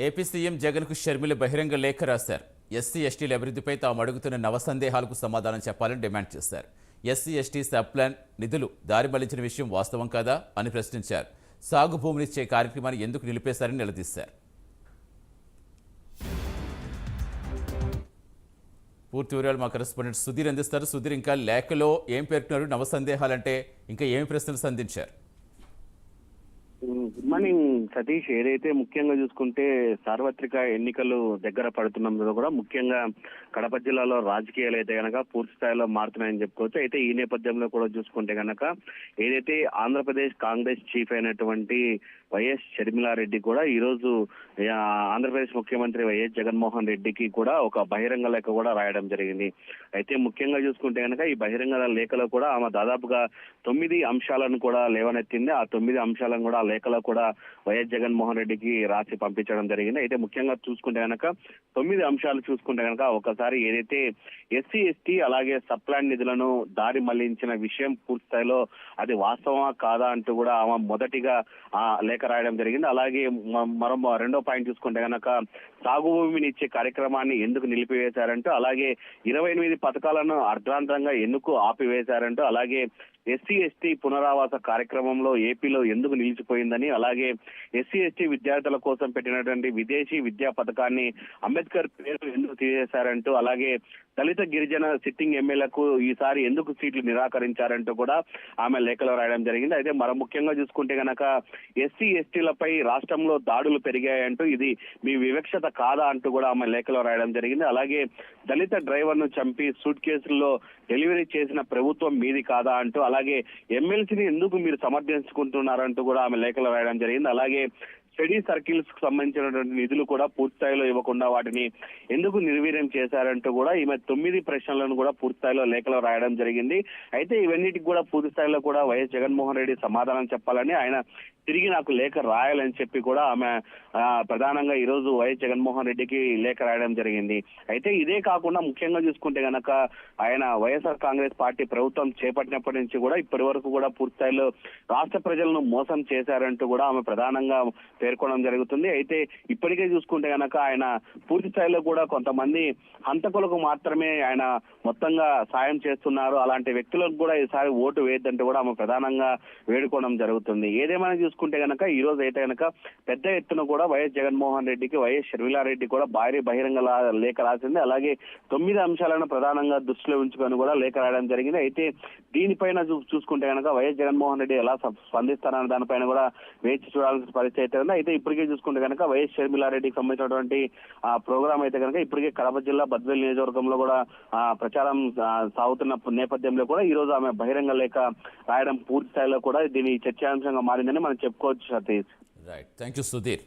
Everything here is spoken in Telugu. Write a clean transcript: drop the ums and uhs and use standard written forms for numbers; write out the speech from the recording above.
ఏపీ సీఎం జగన్కు షర్మిల బహిరంగ లేఖ రాశారు. ఎస్సీ ఎస్టీల అభివృద్ధిపై తాము అడుగుతున్న నవసందేహాలకు సమాధానం చెప్పాలని డిమాండ్ చేశారు. ఎస్సీ ఎస్టీ సబ్ ప్లాన్ నిధులు దారి మళ్లించిన విషయం వాస్తవం కాదా అని ప్రశ్నించారు. సాగు భూములిచ్చే కార్యక్రమాన్ని ఎందుకు నిలిపేశారని నిలదీశారు. పూర్తి వివరాలు మా కరెస్పాండెంట్ సుధీర్ అందిస్తారు. సుధీర్, ఇంకా లేఖలో ఏం పేర్కొన్నారు? నవసందేహాలంటే ఇంకా ఏమి ప్రశ్నలు సంధించారు? Good morning Satish. ఏదైతే ముఖ్యంగా చూసుకుంటే సార్వత్రిక ఎన్నికలు దగ్గర పడుతున్నందులో కూడా ముఖ్యంగా కడప జిల్లాలో రాజకీయాలు అయితే కనుక పూర్తి స్థాయిలో మారుతున్నాయని చెప్పుకోవచ్చు. అయితే ఈ నేపథ్యంలో కూడా చూసుకుంటే కనుక ఏదైతే ఆంధ్రప్రదేశ్ కాంగ్రెస్ చీఫ్ అయినటువంటి వైఎస్ షర్మిలారెడ్డి కూడా ఈ రోజు ఆంధ్రప్రదేశ్ ముఖ్యమంత్రి వైఎస్ జగన్మోహన్ రెడ్డికి కూడా ఒక బహిరంగ లేఖ కూడా రాయడం జరిగింది. అయితే ముఖ్యంగా చూసుకుంటే కనుక ఈ బహిరంగ లేఖలో కూడా ఆమె దాదాపుగా 9 అంశాలను కూడా లేవనెత్తింది. ఆ 9 అంశాలను కూడా లేఖలో కూడా వైఎస్ జగన్మోహన్ రెడ్డికి రాసి పంపించడం జరిగింది. అయితే ముఖ్యంగా చూసుకుంటే కనుక 9 అంశాలు చూసుకుంటే కనుక ఒకసారి ఏదైతే ఎస్సీ ఎస్టీ అలాగే సబ్ ప్లాన్ నిధులను దారి మళ్లించిన విషయం పూర్తి స్థాయిలో అది వాస్తవమా కాదా అంటూ కూడా ఆమె మొదటిగా ఆ లేఖ రాయడం జరిగింది. అలాగే మరో రెండో పాయింట్ చూసుకుంటే కనుక సాగు భూమిని ఇచ్చే కార్యక్రమాన్ని ఎందుకు నిలిపివేశారంటూ, అలాగే 28 పథకాలను అర్ధాంతరంగా ఎందుకు ఆపివేశారంటూ, అలాగే ఎస్సీ ఎస్టీ పునరావాస కార్యక్రమంలో ఏపీలో ఎందుకు నిలిచిపోయిందని, అలాగే ఎస్సీ ఎస్టీ విద్యార్థుల కోసం పెట్టినటువంటి విదేశీ విద్యా పథకాన్ని అంబేద్కర్ పేరు ఎందుకు తీసేశారంటూ, అలాగే దళిత గిరిజన సిట్టింగ్ ఎమ్మెల్యేలకు ఈసారి ఎందుకు సీట్లు నిరాకరించారంటూ కూడా ఆమె లేఖలో రాయడం జరిగింది. అయితే మరో ముఖ్యంగా చూసుకుంటే గనక ఎస్సీ ఎస్టీలపై రాష్ట్రంలో దాడులు పెరిగాయంటూ ఇది మీ వివక్షత కాదా అంటూ కూడా ఆమె లేఖలో రాయడం జరిగింది. అలాగే దళిత డ్రైవర్ ను చంపి సూట్ కేసుల్లో డెలివరీ చేసిన ప్రభుత్వం మీది కాదా అంటూ, అలాగే ఎమ్మెల్సీని ఎందుకు మీరు సమర్థించుకుంటున్నారంటూ కూడా ఆమె లేఖలో రాయడం జరిగింది. అలాగే స్టడీ సర్కిల్స్ కు సంబంధించినటువంటి నిధులు కూడా పూర్తి స్థాయిలో ఇవ్వకుండా వాటిని ఎందుకు నిర్వీర్యం చేశారంటూ కూడా ఈమె 9 ప్రశ్నలను కూడా పూర్తి స్థాయిలో లేఖలో రాయడం జరిగింది. అయితే ఇవన్నిటికి కూడా పూర్తి స్థాయిలో కూడా వైఎస్ జగన్మోహన్ రెడ్డి సమాధానం చెప్పాలని, ఆయన తిరిగి నాకు లేఖ రాయాలని చెప్పి కూడా ఆమె ప్రధానంగా ఈ రోజు వైఎస్ జగన్మోహన్ రెడ్డికి లేఖ రాయడం జరిగింది. అయితే ఇదే కాకుండా ముఖ్యంగా చూసుకుంటే గనక ఆయన వైఎస్ఆర్ కాంగ్రెస్ పార్టీ ప్రభుత్వం చేపట్టినప్పటి నుంచి కూడా ఇప్పటి వరకు కూడా పూర్తి స్థాయిలో రాష్ట్ర ప్రజలను మోసం చేశారంటూ కూడా ఆమె ప్రధానంగా పేర్కొనడం జరుగుతుంది. అయితే ఇప్పటికే చూసుకుంటే గనక ఆయన పూర్తి స్థాయిలో కూడా కొంతమంది హంతకులకు మాత్రమే ఆయన మొత్తంగా సాయం చేస్తున్నారు, అలాంటి వ్యక్తులకు కూడా ఈసారి ఓటు వేయద్దంటూ కూడా ఆమె ప్రధానంగా వేడుకోవడం జరుగుతుంది. ఏదేమైనా చూసుకుంటే గనక ఈ రోజు అయితే గనక పెద్ద ఎత్తున కూడా వైఎస్ జగన్మోహన్ రెడ్డికి వైఎస్ షర్మిలారెడ్డి కూడా భారీ బహిరంగ లేఖ రాసింది. అలాగే 9 అంశాలను ప్రధానంగా దృష్టిలో ఉంచుకొని కూడా లేఖ రాయడం జరిగింది. అయితే దీనిపైన చూసుకుంటే గనక వైఎస్ జగన్మోహన్ రెడ్డి ఎలా స్పందిస్తారన్న దానిపైన కూడా వేచి చూడాల్సిన పరిస్థితి అయితే ఉంది. అయితే ఇప్పటికే చూసుకుంటే కనుక వైఎస్ షర్మిలారెడ్డికి సంబంధించినటువంటి ప్రోగ్రామ్ అయితే కనుక ఇప్పటికే కడప జిల్లా బద్వేల్ నియోజకవర్గంలో కూడా ప్రచారం సాగుతున్న నేపథ్యంలో కూడా ఈ రోజు ఆమె బహిరంగ లేఖ రాయడం పూర్తి స్థాయిలో కూడా దీని చర్చాంశంగా మారిందని మనం చెప్పుకోవచ్చు Satish. Right, thank you Sudheer.